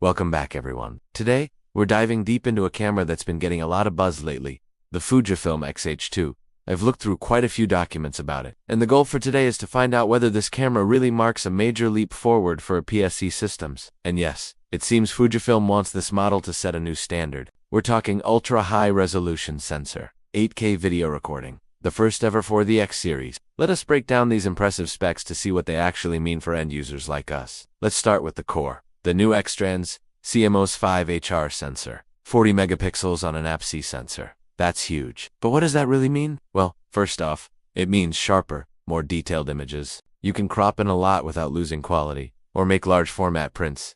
Welcome back, everyone. Today, we're diving deep into a camera that's been getting a lot of buzz lately, the Fujifilm X-H2. I've looked through quite a few documents about it, and the goal for today is to find out whether this camera really marks a major leap forward for APS-C systems. And yes, it seems Fujifilm wants this model to set a new standard. We're talking ultra-high resolution sensor, 8K video recording, the first ever for the X series. Let us break down these impressive specs to see what they actually mean for end users like us. Let's start with the core. The new X-Trans CMOS 5HR sensor, 40 megapixels on an APS-C sensor. That's huge. But what does that really mean? Well, first off, it means sharper, more detailed images. You can crop in a lot without losing quality, or make large format prints.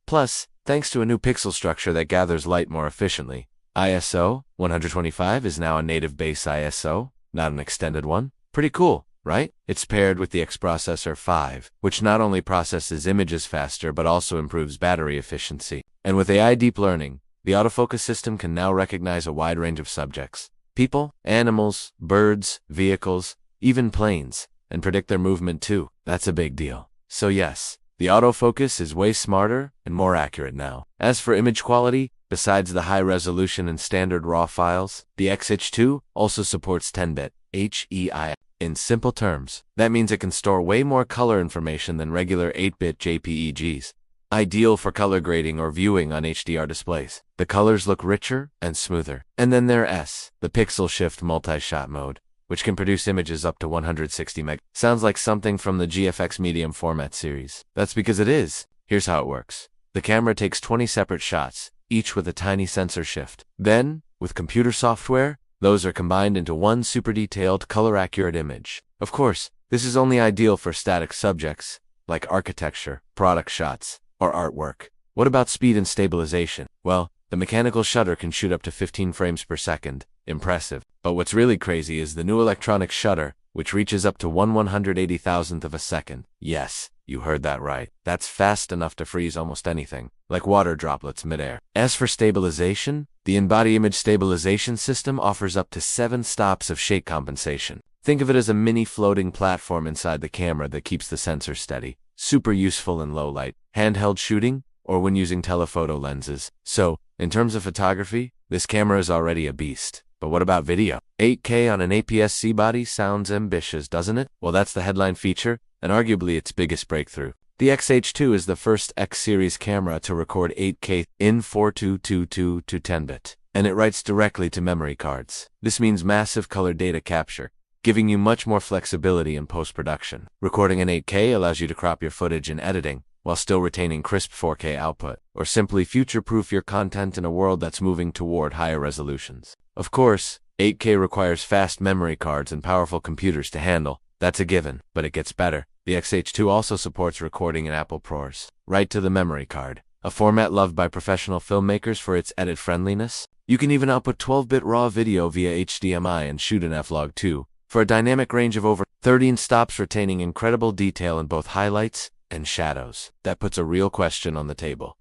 Plus, thanks to a new pixel structure that gathers light more efficiently, ISO 125 is now a native base ISO, not an extended one. Pretty cool, right? It's paired with the X Processor 5, which not only processes images faster but also improves battery efficiency. And with AI deep learning, the autofocus system can now recognize a wide range of subjects, people, animals, birds, vehicles, even planes, and predict their movement too. That's a big deal. So yes, the autofocus is way smarter and more accurate now. As for image quality, besides the high resolution and standard RAW files, the X-H2 also supports 10-bit HEI. In simple terms, that means it can store way more color information than regular 8-bit JPEGs. Ideal for color grading or viewing on HDR displays. The colors look richer and smoother. And then there's the Pixel Shift multi-shot mode, which can produce images up to 160 meg. Sounds like something from the GFX medium format series. That's because it is. Here's how it works. The camera takes 20 separate shots, each with a tiny sensor shift. Then, with computer software, those are combined into one super detailed, color-accurate image. Of course, this is only ideal for static subjects, like architecture, product shots, or artwork. What about speed and stabilization? Well, the mechanical shutter can shoot up to 15 frames per second. Impressive. But what's really crazy is the new electronic shutter, which reaches up to 1/180,000th of a second. Yes, you heard that right. That's fast enough to freeze almost anything, like water droplets midair. As for stabilization, the in-body image stabilization system offers up to 7 stops of shake compensation. Think of it as a mini floating platform inside the camera that keeps the sensor steady. Super useful in low light, handheld shooting, or when using telephoto lenses. So, in terms of photography, this camera is already a beast. But what about video? 8K on an APS-C body sounds ambitious, doesn't it? Well, that's the headline feature, and arguably its biggest breakthrough. The X-H2 is the first X-series camera to record 8K in 4222 to 10-bit, and it writes directly to memory cards. This means massive color data capture, giving you much more flexibility in post-production. Recording in 8K allows you to crop your footage in editing, while still retaining crisp 4K output, or simply future-proof your content in a world that's moving toward higher resolutions. Of course, 8K requires fast memory cards and powerful computers to handle. That's a given, but it gets better. The X-H2 also supports recording in Apple ProRes, right to the memory card, a format loved by professional filmmakers for its edit friendliness. You can even output 12-bit RAW video via HDMI and shoot in F-Log 2, for a dynamic range of over 13 stops, retaining incredible detail in both highlights and shadows. That puts a real question on the table.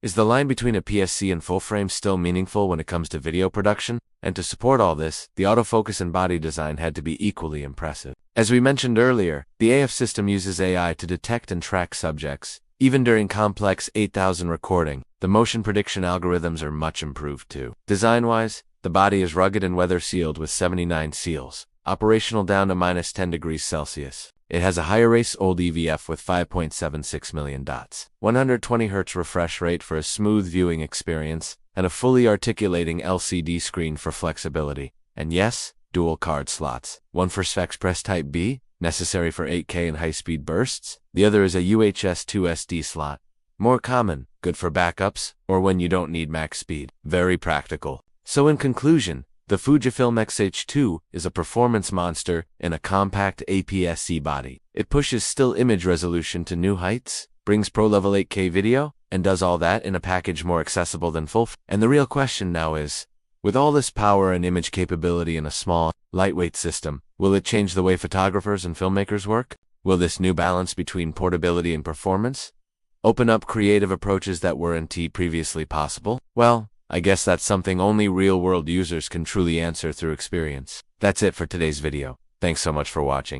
Is the line between APS-C and full frame still meaningful when it comes to video production? And to support all this, the autofocus and body design had to be equally impressive. As we mentioned earlier, the AF system uses AI to detect and track subjects. Even during complex 8000 recording, the motion prediction algorithms are much improved too. Design-wise, the body is rugged and weather-sealed with 79 seals, operational down to -10 degrees Celsius. It has a high-erase-old EVF with 5.76 million dots, 120 Hz refresh rate for a smooth viewing experience, and a fully articulating LCD screen for flexibility. And yes, dual card slots. One for Express Type B, necessary for 8K and high-speed bursts. The other is a UHS 2 SD slot. More common, good for backups, or when you don't need max speed. Very practical. So in conclusion, the Fujifilm X-H2 is a performance monster in a compact APS-C body. It pushes still image resolution to new heights, brings pro-level 8K video, and does all that in a package more accessible than full. And the real question now is, with all this power and image capability in a small, lightweight system, will it change the way photographers and filmmakers work? Will this new balance between portability and performance open up creative approaches that weren't previously possible? Well, I guess that's something only real-world users can truly answer through experience. That's it for today's video. Thanks so much for watching.